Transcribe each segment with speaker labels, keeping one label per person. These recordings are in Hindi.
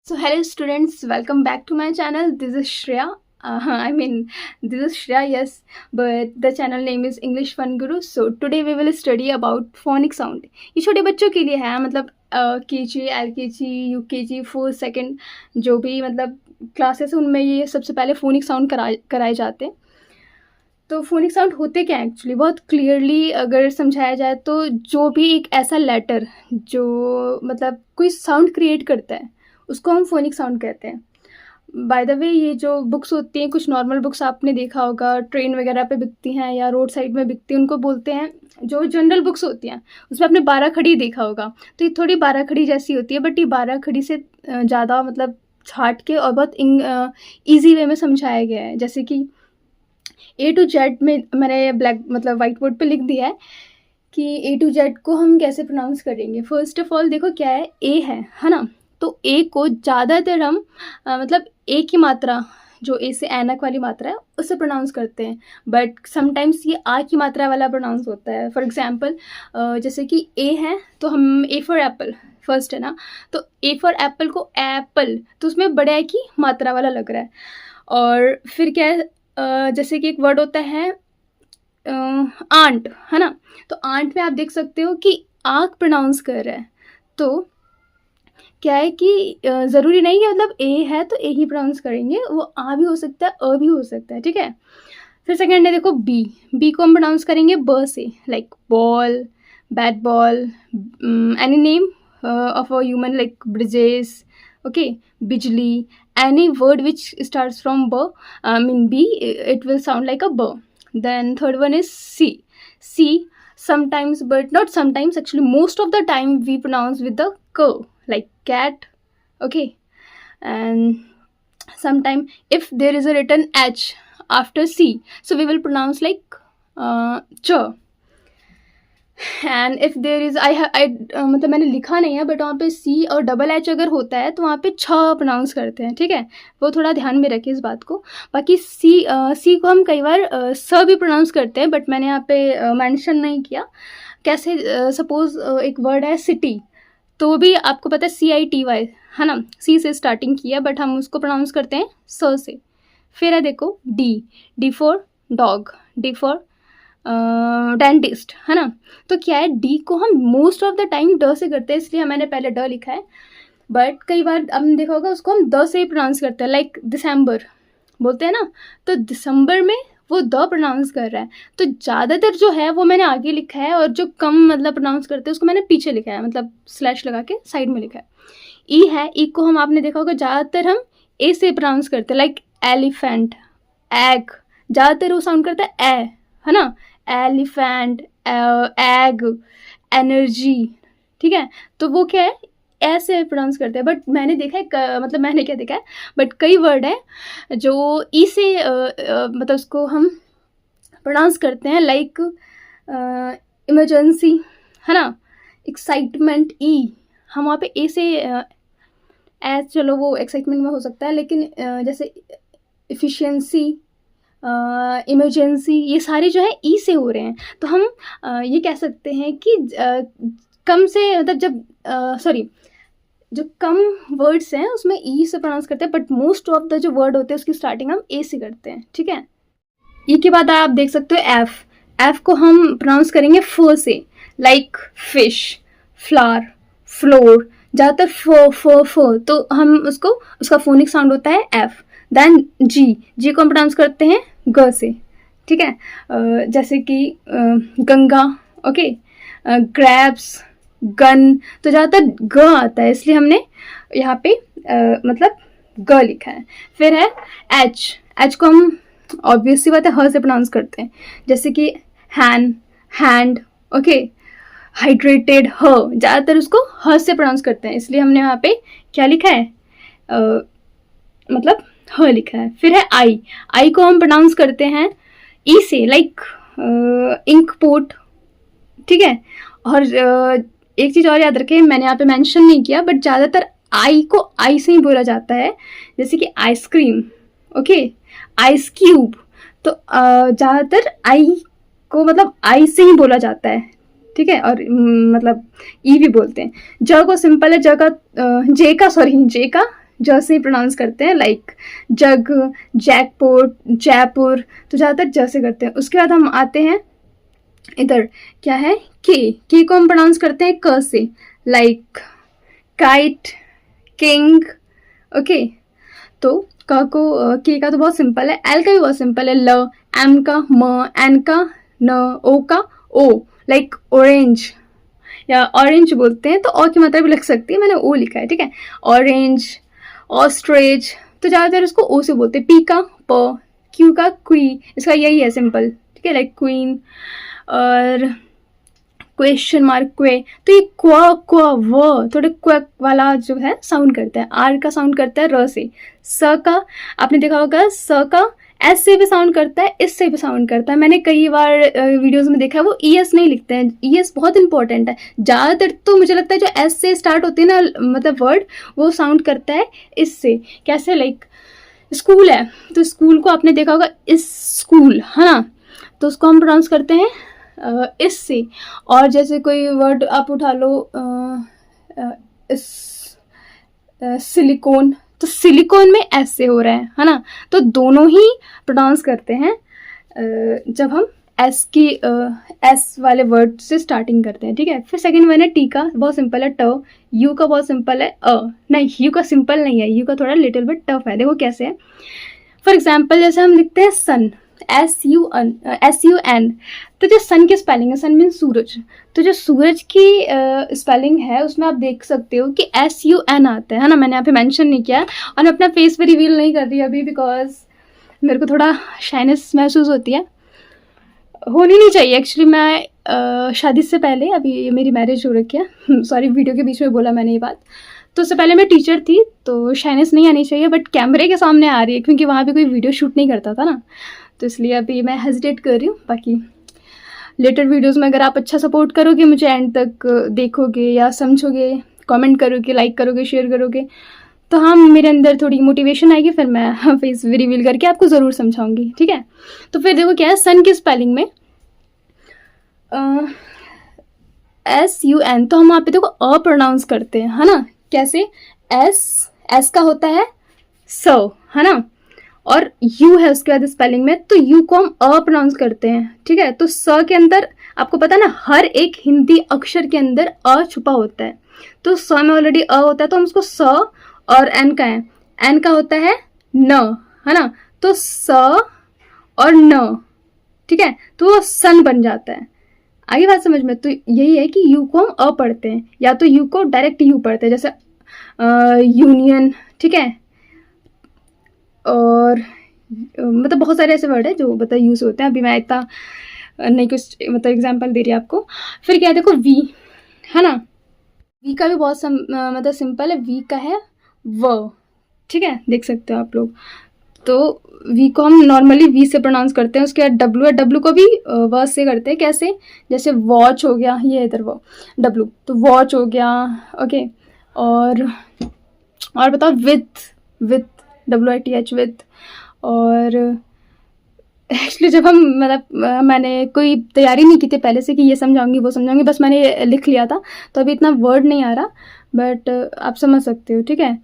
Speaker 1: So hello students, welcome back to my channel. This is Shreya. This is Shreya, yes, but the channel name is English Fun Guru. So today we will study about phonic sound. ये छोटे बच्चों के लिए है, मतलब KG, LKG, UKG, first second जो भी मतलब क्लासेस हैं उनमें ये सबसे पहले फोनिक साउंड कराए जाते हैं. तो फोनिक साउंड होते क्या एक्चुअली बहुत क्लियरली अगर समझाया जाए तो जो भी एक ऐसा लेटर जो मतलब कोई साउंड क्रिएट करता है उसको हम फोनिक साउंड कहते हैं. बाय द वे ये जो बुक्स होती हैं, कुछ नॉर्मल बुक्स आपने देखा होगा ट्रेन वगैरह पे बिकती हैं या रोड साइड में बिकती हैं, उनको बोलते हैं जो जनरल बुक्स होती हैं उसमें आपने 12 खड़ी देखा होगा. तो ये थोड़ी 12 खड़ी जैसी होती है, बट ये 12 खड़ी से ज़्यादा मतलब छाट के और बहुत ईजी वे में समझाया गया है. जैसे कि A to Z में मैंने ब्लैक मतलब वाइट बोर्ड पे लिख दिया है कि A to Z को हम कैसे प्रोनाउंस करेंगे. फर्स्ट ऑफ ऑल देखो क्या है, A है ना. तो ए को ज़्यादातर हम मतलब ए की मात्रा जो ए से ऐनक वाली मात्रा है उससे प्रोनाउंस करते हैं, बट समटाइम्स ये आ की मात्रा वाला प्रोनाउंस होता है. फॉर एग्जांपल जैसे कि ए है तो हम ए फॉर एप्पल फर्स्ट है ना, तो ए फॉर एप्पल को एप्पल तो उसमें बड़े आई की मात्रा वाला लग रहा है. और फिर क्या है जैसे कि एक वर्ड होता है आंट है ना, तो आंट में आप देख सकते हो कि आँख प्रोनाउंस कर रहा है. तो क्या है कि ज़रूरी नहीं है मतलब ए है तो ए ही प्रोनाउंस करेंगे, वो आ भी हो सकता है अ भी हो सकता है. ठीक है. फिर सेकंड है देखो बी को हम प्रोनाउंस करेंगे ब से, like ball, bat ball, any name of a human like Brijesh, okay, बिजली, any word which starts from ब B it will sound like a ब. Then third one is C sometimes but not sometimes, actually most of the time we pronounce with the k, like cat, okay. And sometime if there is a written H after C, so we will pronounce like ch. And if there is I मतलब मैंने लिखा नहीं है बट वहाँ पे सी और डबल एच अगर होता है तो वहाँ पे छ प्रोनाउंस करते हैं. ठीक है, वो थोड़ा ध्यान में रखिए इस बात को. बाकी सी को हम कई बार स भी प्रोनाउंस करते हैं, बट मैंने यहाँ पे मेंशन नहीं किया. कैसे सपोज एक वर्ड है सिटी, तो भी आपको पता है CITY है ना, सी से स्टार्टिंग किया बट हम उसको प्रोनाउंस करते हैं स से. फिर है देखो D for dog, D for dentist है ना. तो क्या है डी को हम मोस्ट ऑफ द टाइम ड से करते हैं, इसलिए मैंने पहले ड लिखा है, बट कई बार आपने देखा होगा उसको हम द से ही प्रोनाउंस करते हैं. लाइक दिसंबर बोलते हैं ना, तो दिसंबर में वो द प्रोनाउंस कर रहा है. तो ज़्यादातर जो है वो मैंने आगे लिखा है और जो कम मतलब प्रोनाउंस करते हैं उसको मैंने पीछे लिखा है, मतलब स्लैश लगा के साइड में लिखा है. ई है, ई को हम आपने देखा होगा ज़्यादातर हम ए से प्रोनाउंस करते हैं, लाइक एलिफेंट, एग, ज़्यादातर वो साउंड करता है है ना, एलिफेंट, एग, एनर्जी. ठीक है, तो वो क्या है ऐसे प्रोनाउंस करते हैं. बट मैंने देखा है मतलब मैंने क्या देखा है, बट कई वर्ड है जो ई से मतलब उसको हम प्रोनाउंस करते हैं, लाइक इमरजेंसी है ना, एक्साइटमेंट, ई हम वहाँ पे ए से चलो वो एक्साइटमेंट में हो सकता है, लेकिन जैसे इफ़िशियंसी, इमरजेंसी, ये सारे जो है ई से हो रहे हैं. तो हम ये कह सकते हैं कि कम से मतलब जब जो कम वर्ड्स हैं उसमें ई से प्रोनाउंस करते हैं, बट मोस्ट ऑफ द जो वर्ड होते हैं उसकी स्टार्टिंग हम ए से करते हैं. ठीक है. ई के बाद आप देख सकते हो एफ को हम प्रोनाउंस करेंगे फ से, लाइक फिश, फ्लावर, फ्लोर, ज़्यादातर फ तो हम उसका फोनिक साउंड होता है एफ. देन जी को हम प्रोनाउंस करते हैं ग से. ठीक है, जैसे कि गंगा, ओके, ग्रैब्स, गन, तो ज़्यादातर ग आता है इसलिए हमने यहाँ पे मतलब ग लिखा है. फिर है एच को हम ऑब्वियसली बात है ह से प्रोनाउंस करते हैं, जैसे कि हैंड, ओके, हाइड्रेटेड, ह, ज़्यादातर उसको ह से प्रोनाउंस करते हैं इसलिए हमने यहाँ पे क्या लिखा है मतलब ह लिखा है. फिर है आई को हम प्रोनाउंस करते हैं ई से, लाइक इंक पोट. ठीक है, और एक चीज़ और याद रखें, मैंने यहाँ पे मेंशन नहीं किया बट ज़्यादातर आई को आई से ही बोला जाता है, जैसे कि आइसक्रीम, ओके, आइस क्यूब. तो ज़्यादातर आई को मतलब आई से ही बोला जाता है. ठीक है, और मतलब ई भी बोलते हैं. ज को सिंपल है, जे का ज से प्रोनाउंस करते हैं, लाइक जग, जैकपोर्ट, जयपुर, तो ज़्यादातर ज से करते हैं। उसके बाद हम आते हैं इधर, क्या है, के को हम प्रोनाउंस करते हैं क से, लाइक काइट, किंग। ओके, तो क को के का तो बहुत सिंपल है, एल का भी बहुत सिंपल है, ल, एम का म, एन का न, ओ का ओ, लाइक ऑरेंज या ऑरेंज बोलते हैं, तो ओ की मात्रा भी लग सकती है, मैंने ओ लिखा है, ठीक है। ऑरेंज, ऑस्ट्रेज, तो ज़्यादातर इसको ओ से बोलते हैं। पी का प, क्यू का क्वी, इसका यही है सिंपल, ठीक है, लाइक क्वीन। और क्वेश्चन मार्क क्वे, तो ये क्वा क्वा व थोड़े क्व वाला जो है साउंड करता है। आर का साउंड करता है र से। स का आपने देखा होगा, स का एस से भी साउंड करता है, इस से भी साउंड करता है। मैंने कई बार वीडियोस में देखा है वो ई एस नहीं लिखते हैं, ई एस बहुत इंपॉर्टेंट है। ज़्यादातर तो मुझे लगता है जो एस से स्टार्ट होती है ना, मतलब वर्ड, वो साउंड करता है इससे। कैसे, लाइक स्कूल है, तो स्कूल को आपने देखा होगा इस स्कूल, है ना, तो उसको हम प्रोनाउंस करते हैं इससे। और जैसे कोई वर्ड आप उठा लो, सिलिकॉन, तो सिलिकॉन में एस से हो रहा है ना, तो दोनों ही प्रोनाउंस करते हैं जब हम एस की एस वाले वर्ड से स्टार्टिंग करते हैं, ठीक है। फिर सेकंड वन है टी का, बहुत सिंपल है, ट। यू का बहुत सिंपल है, नहीं, यू का सिंपल नहीं है, यू का थोड़ा लिटिल बिट टफ है। देखो कैसे है, फॉर एग्जाम्पल जैसे हम लिखते हैं सन, SUN, तो जो सन की स्पेलिंग है, सन मीन सूरज, तो जो सूरज की स्पेलिंग है उसमें आप देख सकते हो कि SUN आता है ना। मैंने यहाँ पे मेंशन नहीं किया और मैं अपना फेस पे रिवील नहीं कर रही अभी, बिकॉज मेरे को थोड़ा शाइनेस महसूस होती है, होनी नहीं चाहिए एक्चुअली। मैं शादी से पहले, अभी मेरी मैरिज हो रखी है, सॉरी वीडियो के बीच में बोला मैंने ये बात, तो उससे पहले मैं टीचर थी, तो शाइनेस नहीं आनी चाहिए, बट कैमरे के सामने आ रही है क्योंकि वहाँ पे कोई वीडियो शूट नहीं करता था ना, तो इसलिए अभी मैं हेजिटेट कर रही हूँ। बाकी लेटर वीडियोस में अगर आप अच्छा सपोर्ट करोगे, मुझे एंड तक देखोगे या समझोगे, कमेंट करोगे, लाइक करोगे, शेयर करोगे, तो हाँ मेरे अंदर थोड़ी मोटिवेशन आएगी, फिर मैं फेस रिवील करके आपको ज़रूर समझाऊंगी, ठीक है। तो फिर देखो क्या है, सन की स्पेलिंग में SUN, तो हम वहाँ पे देखो अ प्रोनाउंस करते हैं, है ना। कैसे, एस का होता है स, है ना, और यू है उसके बाद स्पेलिंग में, तो यू को हम अ प्रोनाउंस करते हैं, ठीक है। तो स के अंदर आपको पता है ना, हर एक हिंदी अक्षर के अंदर अ छुपा होता है, तो स में ऑलरेडी अ होता है, तो हम उसको स, और एन का है, एन का होता है न, है ना, तो स और न, ठीक है, तो वो सन बन जाता है। आगे बात समझ में, तो यही है कि यू को हम अ पढ़ते हैं, या तो यू को डायरेक्ट यू पढ़ते हैं, जैसे यूनियन, ठीक है। और मतलब बहुत सारे ऐसे वर्ड है जो मतलब यूज़ होते हैं, अभी मैं इतना नहीं कुछ मतलब एग्जांपल दे रही हूँ आपको। फिर क्या है, देखो वी, है ना, वी का भी बहुत मतलब सिंपल है, वी का है व, ठीक है, देख सकते हो आप लोग। तो वी को हम नॉर्मली वी से प्रोनाउंस करते हैं। उसके बाद डब्ल्यू है, डब्ल्यू को भी व से करते हैं। कैसे, जैसे वॉच हो गया, ये इधर वो डब्ल्यू, तो वॉच हो गया, ओके। और बताओ, विथ WITH, विथ। और एक्चुअली जब हम मतलब मैंने कोई तैयारी नहीं की थी पहले से कि ये समझाऊंगी वो समझाऊंगी, बस मैंने लिख लिया था, तो अभी इतना वर्ड नहीं आ रहा, बट आप समझ सकते हो, ठीक है।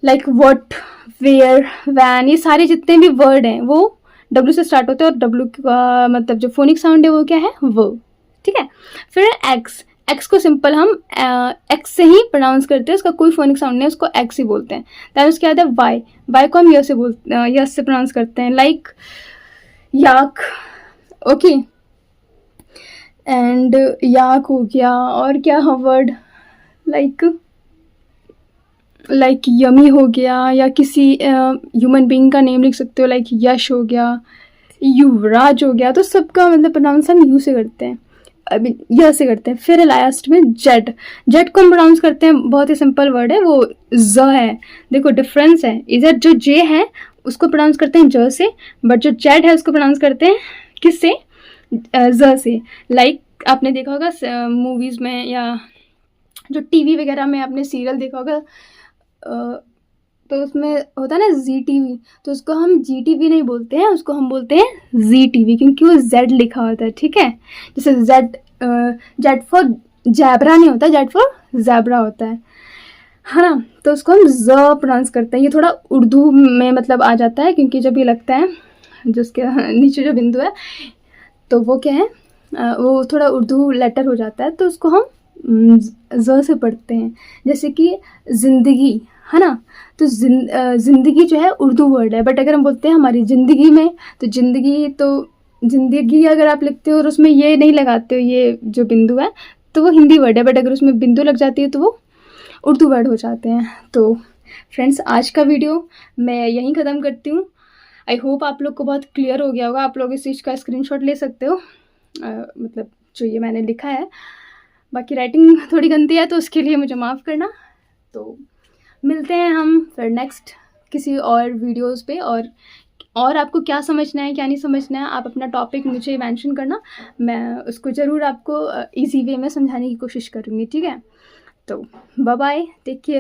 Speaker 1: लाइक व्हाट, वेयर, वैन, ये सारे जितने भी वर्ड हैं वो W से स्टार्ट होते हैं, और W का मतलब जो फोनिक साउंड है वो क्या है, वो, ठीक है। फिर एक्स को सिंपल हम एक्स से ही प्रोनाउंस करते हैं, उसका कोई फोनिक साउंड नहीं है, उसको एक्स ही बोलते हैं। दैन उसके बाद है वाई को हम यस से प्रोनाउंस करते हैं, लाइक याक, ओके। एंड याक हो गया, और क्या वर्ड, लाइक यमी हो गया, या किसी ह्यूमन बीइंग का नेम लिख सकते हो, लाइक यश हो गया, युवराज हो गया, तो सबका मतलब प्रोनाउंस हम यू से करते हैं, अभी यह से करते हैं। फिर लास्ट में जेड को हम प्रोनाउंस करते हैं, बहुत ही सिंपल वर्ड है, वो ज है। देखो डिफरेंस है, इधर जो जे है उसको प्रोनाउंस करते हैं ज से, बट जो जेड है उसको प्रोनाउंस करते हैं किससे, ज से। लाइक आपने देखा होगा मूवीज़ में या जो टीवी वगैरह में आपने सीरियल देखा होगा, तो उसमें होता है ना ZTV, तो उसको हम GTV नहीं बोलते हैं, उसको हम बोलते हैं ZTV, क्योंकि वो Z लिखा होता है, ठीक है। जैसे जेड फॉर जैबरा नहीं होता, जेड फॉर जैबरा होता है। है ना। तो उसको हम ज़ प्रोनाउंस करते हैं। ये थोड़ा उर्दू में मतलब आ जाता है, क्योंकि जब ये लगता है जो उसके नीचे जो बिंदु है तो वो क्या है, वो थोड़ा उर्दू लेटर हो जाता है, तो उसको हम ज़ से पढ़ते हैं। जैसे कि ज़िंदगी, है ना। तो ज़िंदगी जो है उर्दू वर्ड है, बट अगर हम बोलते हैं हमारी ज़िंदगी में, तो ज़िंदगी अगर आप लिखते हो और उसमें ये नहीं लगाते हो, ये जो बिंदु है, तो वो हिंदी वर्ड है, बट अगर उसमें बिंदु लग जाती है तो वो उर्दू वर्ड हो जाते हैं। तो फ्रेंड्स, आज का वीडियो मैं यहीं ख़त्म करती हूँ। आई होप आप लोग को बहुत क्लियर हो गया होगा। आप लोग इस चीज़ का स्क्रीनशॉट ले सकते हो, मतलब जो ये मैंने लिखा है। बाकी राइटिंग थोड़ी गंदी है तो उसके लिए मुझे माफ़ करना। तो मिलते हैं हम फिर नेक्स्ट किसी और वीडियोस पे। और आपको क्या समझना है क्या नहीं समझना है, आप अपना टॉपिक मुझे मेंशन करना, मैं उसको ज़रूर आपको इजी वे में समझाने की कोशिश करूँगी, ठीक है। तो बाय बाय, टेक केयर।